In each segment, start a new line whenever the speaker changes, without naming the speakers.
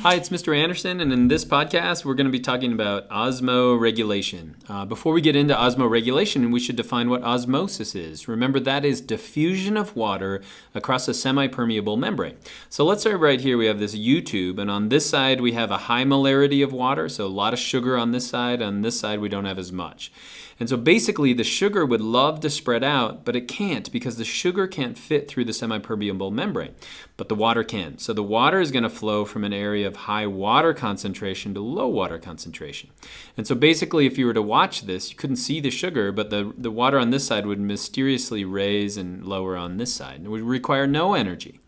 Hi, it's Mr. Anderson, and in this podcast, we're going to be talking about osmoregulation. Before we get into osmoregulation, we should define what osmosis is. Remember, that is diffusion of water across a semi-permeable membrane. So let's start right here. We have this U-tube, and on this side, we have a high molarity of water, so a lot of sugar on this side. On this side, we don't have as much. And so basically, the sugar would love to spread out, but it can't because the sugar can't fit through the semi-permeable membrane, but the water can. So the water is going to flow from an area of high water concentration to low water concentration. And so basically, if you were to watch this, you couldn't see the sugar, but the water on this side would mysteriously raise and lower on this side. It would require no energy.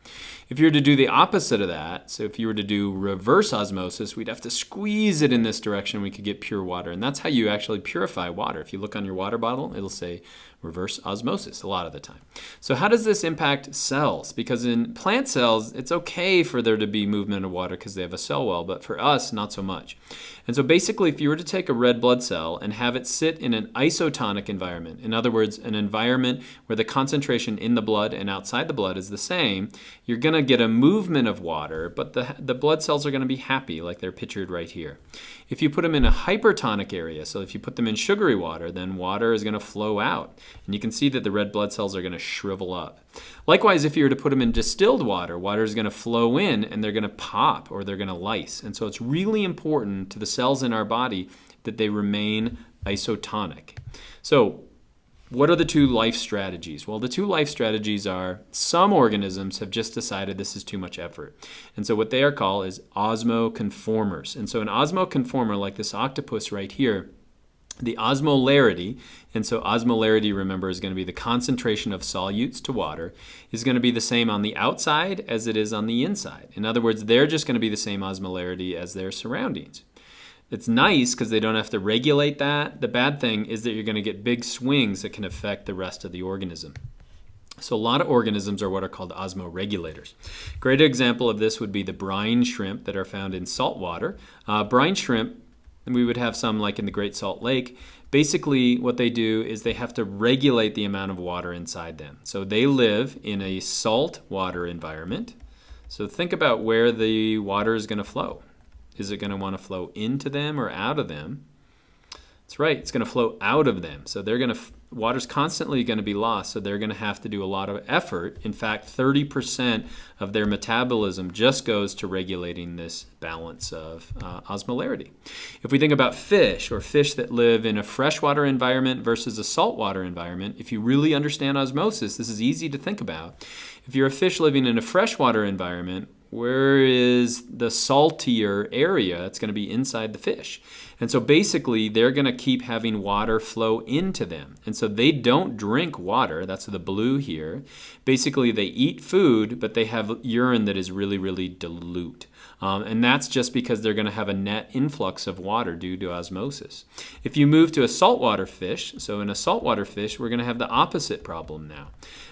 If you were to do the opposite of that, so if you were to do reverse osmosis, we'd have to squeeze it in this direction, we could get pure water. And that's how you actually purify water. If you look on your water bottle, it'll say reverse osmosis a lot of the time. So how does this impact cells? Because in plant cells, it's okay for there to be movement of water because they have a cell wall, but for us, not so much. And so basically, if you were to take a red blood cell and have it sit in an isotonic environment, in other words, an environment where the concentration in the blood and outside the blood is the same, you're going to get a movement of water, but the blood cells are going to be happy, like they're pictured right here. If you put them in a hypertonic area, so if you put them in sugary water, then water is going to flow out. And you can see that the red blood cells are going to shrivel up. Likewise, if you were to put them in distilled water, water is going to flow in and they're going to pop or they're going to lyse. And so it's really important to the cells in our body that they remain isotonic. So what are the two life strategies? Well, the two life strategies are some organisms have just decided this is too much effort. And so what they are called is osmoconformers. And so an osmoconformer, like this octopus right here, the osmolarity, and so osmolarity, remember, is going to be the concentration of solutes to water, is going to be the same on the outside as it is on the inside. In other words, they're just going to be the same osmolarity as their surroundings. It's nice because they don't have to regulate that. The bad thing is that you're going to get big swings that can affect the rest of the organism. So a lot of organisms are what are called osmoregulators. Great example of this would be the brine shrimp that are found in salt water. Brine shrimp, and we would have some like in the Great Salt Lake. Basically, what they do is they have to regulate the amount of water inside them. So they live in a salt water environment. So think about where the water is going to flow. Is it going to want to flow into them or out of them? That's right, it's going to flow out of them. So water's constantly going to be lost, so they're going to have to do a lot of effort. In fact, 30% of their metabolism just goes to regulating this balance of osmolarity. If we think about fish, or fish that live in a freshwater environment versus a saltwater environment, if you really understand osmosis, this is easy to think about. If you're a fish living in a freshwater environment, where is the saltier area? It's going to be inside the fish. And so basically, they're going to keep having water flow into them. And so they don't drink water. That's the blue here. Basically, they eat food, but they have urine that is really, really dilute. And that's just because they're going to have a net influx of water due to osmosis. If you move to a saltwater fish, so in a saltwater fish, we're going to have the opposite problem now.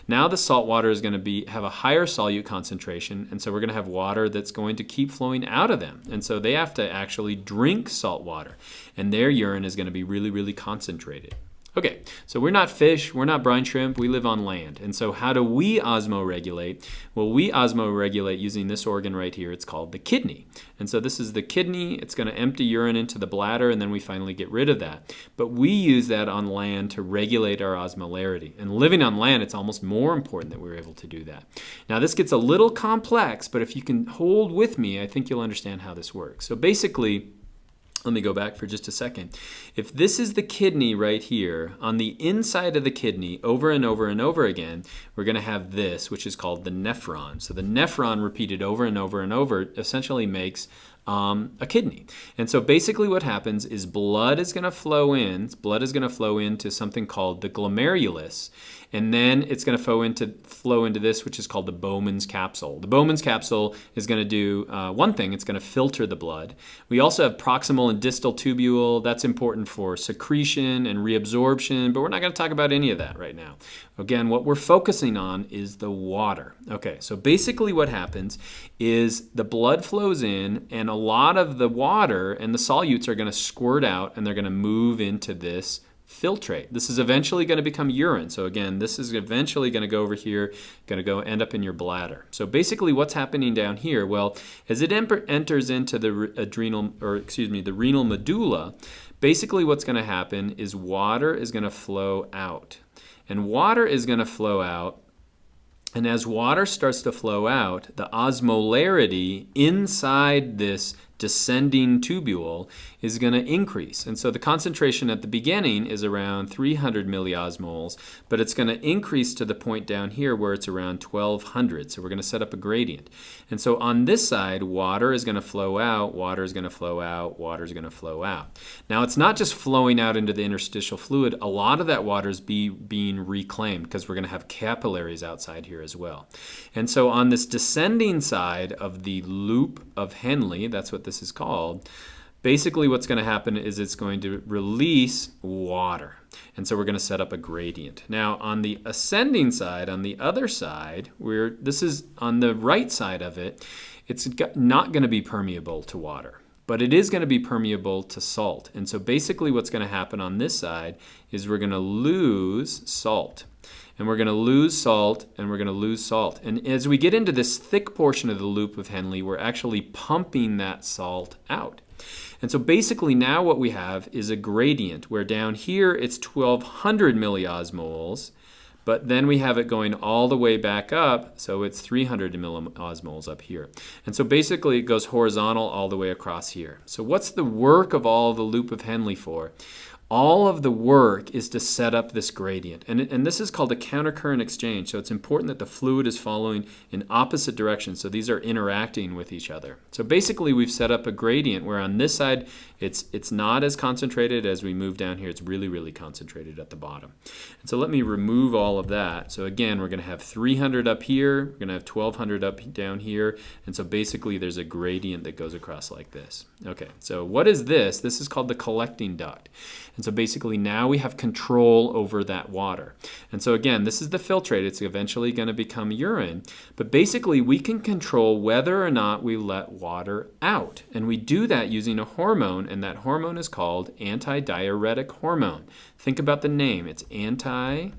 Now the saltwater is going to have a higher solute concentration, and so we're going to have water that's going to keep flowing out of them. And so they have to actually drink salt water, and their urine is going to be really, really concentrated. Okay, so we're not fish, we're not brine shrimp, we live on land. And so how do we osmoregulate? Well, we osmoregulate using this organ right here. It's called the kidney. And so this is the kidney. It's going to empty urine into the bladder, and then we finally get rid of that. But we use that on land to regulate our osmolarity. And living on land, it's almost more important that we're able to do that. Now, this gets a little complex, but if you can hold with me, I think you'll understand how this works. So basically, let me go back for just a second. If this is the kidney right here, on the inside of the kidney, over and over and over again, we're going to have this, which is called the nephron. So the nephron repeated over and over and over essentially makes a kidney. And so basically what happens is blood is going to flow into something called the glomerulus, and then it's going to flow into this, which is called the Bowman's capsule. The Bowman's capsule is going to do one thing. It's going to filter the blood. We also have proximal and distal tubule. That's important for secretion and reabsorption, but we're not going to talk about any of that right now. Again, what we're focusing on is the water. Okay, so basically what happens is the blood flows in, and a lot of the water and the solutes are going to squirt out, and they're going to move into this filtrate. This is eventually going to become urine. So again, this is eventually going to go over here, going to go end up in your bladder. So basically what's happening down here, well, as it enters into the the renal medulla, basically what's going to happen is water is going to flow out. And water is going to flow out. And as water starts to flow out, the osmolarity inside this descending tubule is going to increase. And so the concentration at the beginning is around 300 milliosmoles, but it's going to increase to the point down here where it's around 1200. So we're going to set up a gradient. And so on this side, water is going to flow out, water is going to flow out, water is going to flow out. Now it's not just flowing out into the interstitial fluid. A lot of that water is being reclaimed because we're going to have capillaries outside here as well. And so on this descending side of the loop of Henle, that's what this is called, basically what's going to happen is it's going to release water. And so we're going to set up a gradient. Now on the ascending side, on the other side, this is on the right side of it, it's not going to be permeable to water, but it is going to be permeable to salt. And so basically what's going to happen on this side is we're going to lose salt. And we're going to lose salt, and we're going to lose salt. And as we get into this thick portion of the loop of Henle, we're actually pumping that salt out. And so basically now what we have is a gradient where down here it's 1200 milliosmoles, but then we have it going all the way back up, so it's 300 milliosmoles up here. And so basically it goes horizontal all the way across here. So what's the work of all the loop of Henle for? All of the work is to set up this gradient. And this is called a countercurrent exchange. So it's important that the fluid is following in opposite directions. So these are interacting with each other. So basically we've set up a gradient where on this side it's not as concentrated. As we move down here, it's really, really concentrated at the bottom. And so let me remove all of that. So again, we're going to have 300 up here. We're going to have 1200 up down here. And so basically there's a gradient that goes across like this. Okay, so what is this? This is called the collecting duct. And so basically now we have control over that water. And so again, this is the filtrate. It's eventually going to become urine. But basically we can control whether or not we let water out. And we do that using a hormone, and that hormone is called antidiuretic hormone. Think about the name. It's antidiuretic.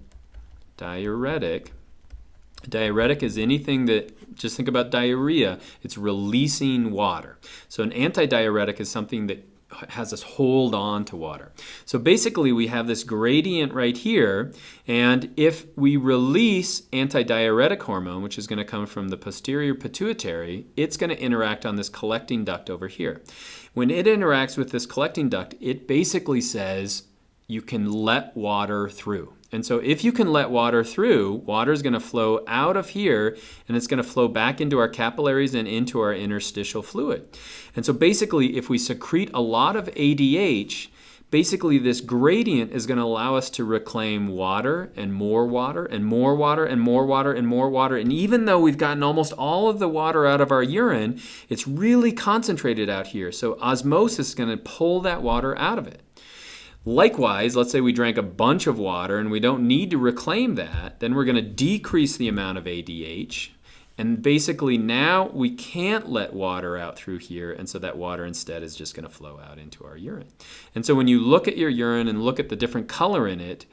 Diuretic is anything that, just think about diarrhea, it's releasing water. So an antidiuretic is something that has us hold on to water. So basically we have this gradient right here, and if we release antidiuretic hormone, which is going to come from the posterior pituitary, it's going to interact on this collecting duct over here. When it interacts with this collecting duct, it basically says you can let water through. And so if you can let water through, water is going to flow out of here, and it's going to flow back into our capillaries and into our interstitial fluid. And so basically, if we secrete a lot of ADH, basically this gradient is going to allow us to reclaim water and more water and more water and more water and more water. And even though we've gotten almost all of the water out of our urine, it's really concentrated out here. So osmosis is going to pull that water out of it. Likewise, let's say we drank a bunch of water and we don't need to reclaim that, then we're going to decrease the amount of ADH. And basically now we can't let water out through here, and so that water instead is just going to flow out into our urine. And so when you look at your urine and look at the different color in it,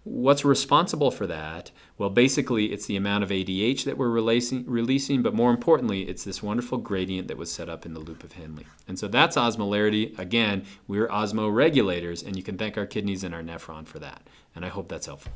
what's responsible for that? Well, basically it's the amount of ADH that we're releasing, but more importantly, it's this wonderful gradient that was set up in the loop of Henle. And so that's osmolarity. Again, we're osmoregulators, and you can thank our kidneys and our nephron for that. And I hope that's helpful.